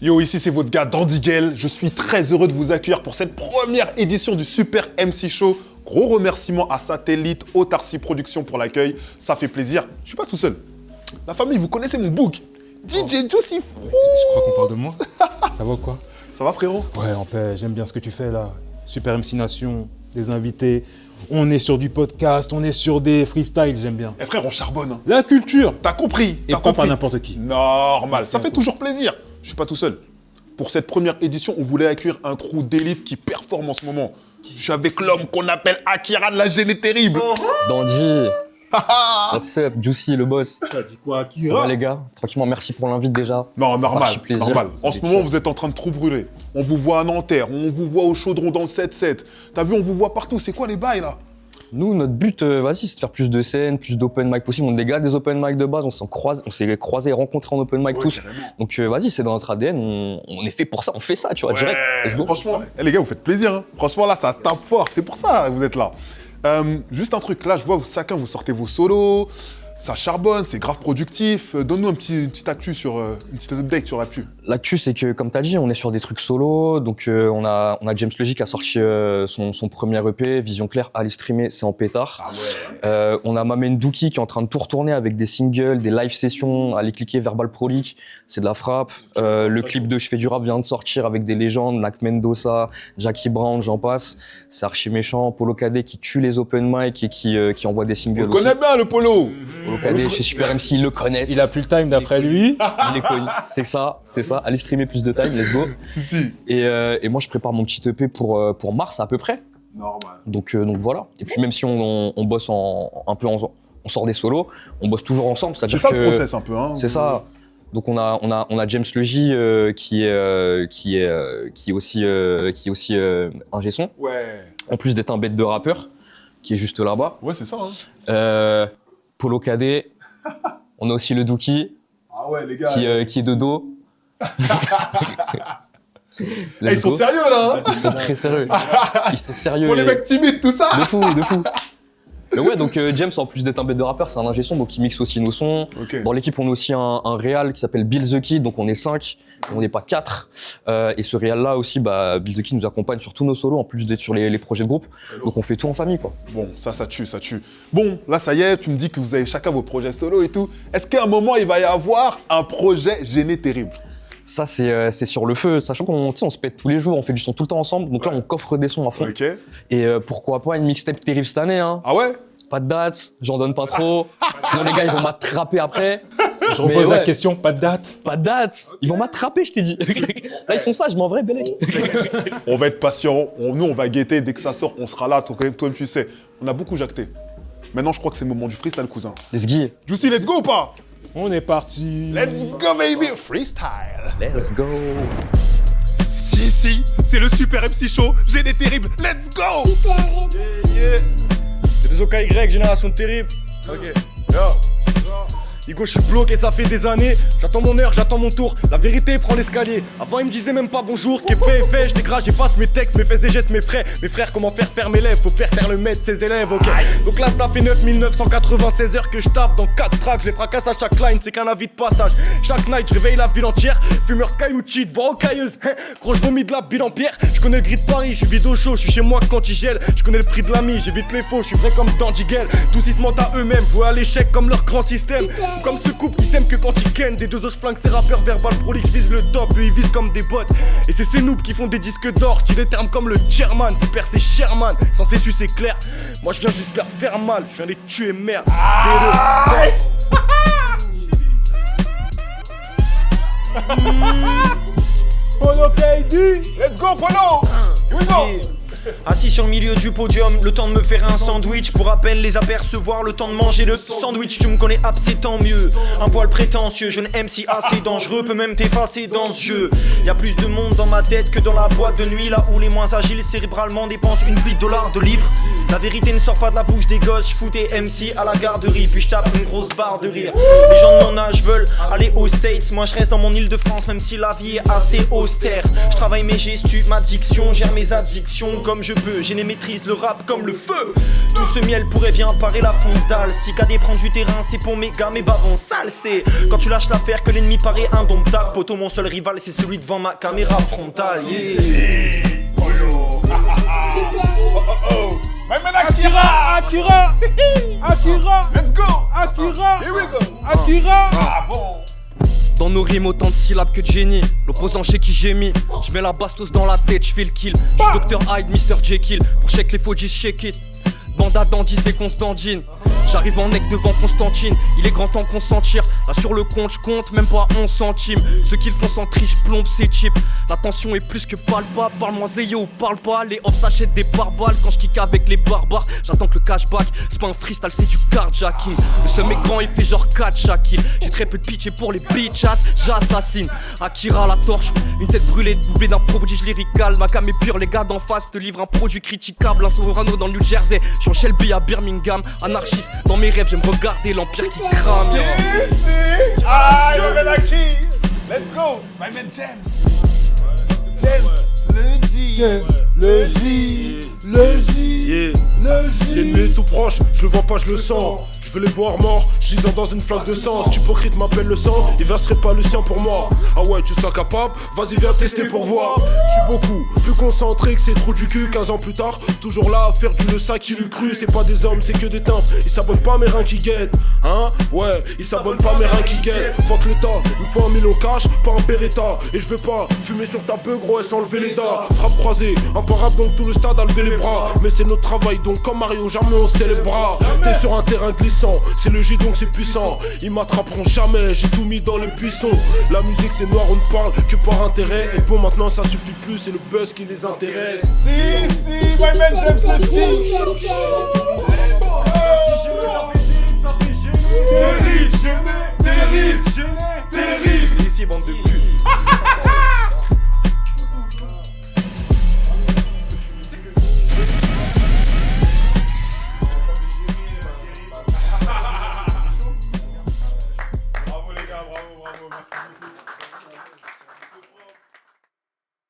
Yo, ici c'est votre gars Dandiguel. Je suis très heureux de vous accueillir pour cette première édition du Super MC Show. Gros remerciement à Satellite, Autarcie Productions pour l'accueil. Ça fait plaisir. Je suis pas tout seul. La famille, vous connaissez mon book. DJ Juicy Fruit. Je crois qu'on parle de moi. Ça va ou quoi? Ça va frérot? Ouais, en paix, j'aime bien ce que tu fais là. Super MC Nation, des invités. On est sur du podcast, on est sur des freestyles, j'aime bien. Eh frère, on charbonne. Hein. La culture. T'as compris? Et pas n'importe qui. Normal. Merci Ça à fait toi. toujours plaisir. Je suis pas tout seul. Pour cette première édition, on voulait accueillir un crew d'élite qui performe en ce moment. Je suis avec l'homme qu'on appelle Akira de la Gênée Terrible. Dandy, what's up, Juicy, le boss. Ça dit quoi, Ça Akira? va les gars? Tranquillement, merci pour l'invite déjà. Non, Ça normal, fait archi plaisir. normal. En C'est ce moment, des vous êtes en train de trop brûler. On vous voit à Nanterre, on vous voit au Chaudron dans le 7-7. T'as vu, on vous voit partout. C'est quoi les bails là? Nous, notre but, c'est de faire plus de scènes, plus d'open mic possible. On est des gars des open mic de base, on s'est croisés et rencontrés en open mic Ouais, tous. carrément. Donc c'est dans notre ADN, on est fait pour ça, on fait ça, tu vois, direct. Let's go. Franchement, les gars, vous faites plaisir. Hein. Franchement, là, ça tape fort. C'est pour ça que vous êtes là. Juste un truc, là, je vois chacun, vous sortez vos solos. Ça charbonne, c'est grave productif. Donne-nous une petite actu une petite update sur l'actu. L'actu, c'est que, comme t'as dit, on est sur des trucs solo. Donc, on a James Logic qui a sorti son premier EP, Vision Claire, allez streamer, c'est en pétard. Ah ouais. On a Mamen Dookie qui est en train de tout retourner avec des singles, des live sessions. Allez cliquer Verbal Prolique, c'est de la frappe. Le clip de Je fais du rap vient de sortir avec des légendes, Nak Mendoza, Jackie Brown, j'en passe. C'est archi méchant. Polo Cadet qui tue les open mic et qui envoie des On singles le aussi. connaît bien, le polo. Polo Cadet chez Super MC, ils le connaissent. Il a plus le time d'après lui. Il est connu. C'est ça. Allez streamer plus de time, let's go. Si. Et moi, je prépare mon petit EP pour mars à peu près. Normal. Donc voilà. Et puis même si on bosse on sort des solos, on bosse toujours ensemble. C'est C'est-à-dire ça que le process un peu. Hein. c'est ça. Donc on a James Logi qui est aussi ingé son, Ouais. en plus d'être un bête de rappeur qui est juste là-bas. Ouais, c'est ça. Hein. Polo Cadet. On a aussi le Dookie Ah ouais, les gars. qui est de dos. Eh, Let's ils sont go. sérieux là. Hein. Ils sont très sérieux. Ils sont sérieux. Pour les mecs timides, tout ça. De fou. Mais ouais, donc James, en plus d'être un bête de rappeur, c'est un ingé son, donc il mixe aussi nos sons. Ok. Dans l'équipe, on a aussi un réal qui s'appelle Bill the Kid, donc on est 5, on n'est pas 4. Et ce réal-là aussi, Bill the Kid nous accompagne sur tous nos solos, en plus d'être sur les projets de groupe. Donc on fait tout en famille, quoi. Bon, ça tue. Bon, là, ça y est, tu me dis que vous avez chacun vos projets solo et tout. Est-ce qu'à un moment, il va y avoir un projet Gêné Terrible? Ça, c'est sur le feu, sachant qu'on se pète tous les jours, on fait du son tout le temps ensemble, donc là, on coffre des sons à fond. Ok. Et pourquoi pas une mixtape terrible cette année, hein. Ah ouais? Pas de date, j'en donne pas trop, sinon les gars, ils vont m'attraper après. Je repose la ouais. question, pas de date. Pas de date, ils vont m'attraper, je t'ai dit. Là, ils sont sages, mais en vrai, Bellec. On va être patient. Nous, on va guetter. Dès que ça sort, on sera là. Toi-même, tu sais. On a beaucoup jacté. Maintenant, je crois que c'est le moment du freestyle, cousin. Let's go. Juicy, let's go ou pas? On est parti. Let's go, baby! Freestyle! Let's go. Si, c'est le Super MC Show. Gêné Terrible. Let's go! C'est des OKY, génération terrible. Ok. Yo. Hugo, je suis bloqué, ça fait des années. J'attends mon heure, j'attends mon tour. La vérité prend l'escalier. Avant, il me disait même pas bonjour. Ce qui est fait est fait. Je dégrade, j'efface mes textes, mes faits et gestes, mes frères. Mes frères, comment faire mes lèvres? Faut faire le maître, ses élèves, ok. Donc là, ça fait 9996 heures que je tape dans 4 tracks. Je les fracasse à chaque line, c'est qu'un avis de passage. Chaque night, je réveille la ville entière. Fumeur caillou cheat, voix rocailleuse. Gros, je vomis de la bille en pierre. Je connais le gris de Paris, je suis vide au chaud. Je suis chez moi quand il gèle. Je connais le prix de l'ami, j'évite les faux. Je suis vrai comme Dandiguel. Tous ils se mentent à eux-mêmes. Jouer à l'échec comme leur grand système. Comme ce couple qui s'aime que quand ils ken. Des deux os flingues, ces rappeurs verbal prolique. Je vise le top, eux ils visent comme des bottes. Et c'est ces noobs qui font des disques d'or. Style les termes comme le chairman. C'est père, c'est Sherman. Sans cessus, c'est clair. Moi je viens juste leur faire mal. Je viens les tuer, merde. Polo KD! Let's go, Polo! Here we go! Assis sur le milieu du podium, le temps de me faire un sandwich. Pour rappel, les apercevoir, le temps de manger le sandwich. Tu me connais ab, c'est tant mieux. Un poil prétentieux, jeune MC assez dangereux, peut même t'effacer dans ce jeu. Y'a plus de monde dans ma tête que dans la boîte de nuit. Là où les moins agiles cérébralement dépensent une pluie de dollars de livres. La vérité ne sort pas de la bouche des gosses. J'foutais MC à la garderie, puis j'tape une grosse barre de rire. Les gens de mon âge veulent aller aux States. Moi je reste dans mon île de France, même si la vie est assez austère. Je travaille mes gestus, ma diction, gère mes addictions. comme je peux. J'ai les maîtrises, le rap comme le feu. Tout ce miel pourrait bien parer la fonce dalle. Si KD prend du terrain, c'est pour mes gars, mes bavons sales. C'est quand tu lâches l'affaire que l'ennemi paraît indomptable. Poto, mon seul rival, c'est celui devant ma caméra frontale. Yeah. My man Akira! Akira Akira Let's go! Akira Here we go! Akira Ah bon! Dans nos rimes autant de syllabes que de génie. L'opposant chez qui j'ai mis. Je mets la bastos dans la tête, je fais le kill. J'suis Dr Hyde, Mr Jekyll. Pour check les faux shake it. Banda dandy c'est Constantine. J'arrive en nec devant Constantine. Il est grand temps qu'on s'en tire. Là sur le compte j'compte même pas 11 centimes. Ceux qui le font sans triche plombe c'est cheap. La tension est plus que palpable. Parle-moi Zéyo ou parle pas. Les hops s'achètent des pare-balles. Quand je kick avec les barbares j'attends que le cashback. C'est pas un freestyle c'est du carjacking. Le seum est grand il fait genre 4 Shaquille. J'ai très peu de pitié pour les bitchas. J'assassine Akira la torche. Une tête brûlée doublée d'un prodige lyrical. Ma cam est pure les gars d'en face te livrent un produit critiquable. Un Sorano dans le New Jersey. J'en Shelby à Birmingham. Anarchiste dans mes rêves j'aime regarder l'empire qui crame. Ici! Ah, my man Aki! Let's go! My man James! James! Le J! Le J Le J Yeah. Le J L'ennemi est tout proche, je le vois pas, je le sens. Je veux les voir morts, gisant dans une flaque de sang. Cet hypocrite m'appelle le sang, il verserait pas le sien pour moi. Ah ouais, tu seras capable, vas-y viens tester pour voir. Je suis beaucoup plus concentré que ces trous du cul. 15 ans plus tard, toujours là à faire du le sac qui lui cru. C'est pas des hommes, c'est que des timbres. Ils s'abonnent pas à mes reins qui guettent. Hein? Ouais, ils s'abonnent pas à mes reins qui guettent. Fuck l'état, il me faut 1 million cash, pas un Beretta. Et je veux pas fumer sur ta peu gros et s'enlever les dents. Frappe croisée, imparable donc tout le stade a levé les bras. Mais c'est notre travail donc comme Mario jamais on serre les bras. T'es sur un terrain glissant, c'est le J donc c'est puissant. Ils m'attraperont jamais, j'ai tout mis dans les buissons. La musique c'est noir, on ne parle que par intérêt. Et bon maintenant ça suffit plus, c'est le buzz qui les intéresse. Si, my man James le J! Terrible. Ici bande de cul. Bravo les gars, bravo, merci beaucoup.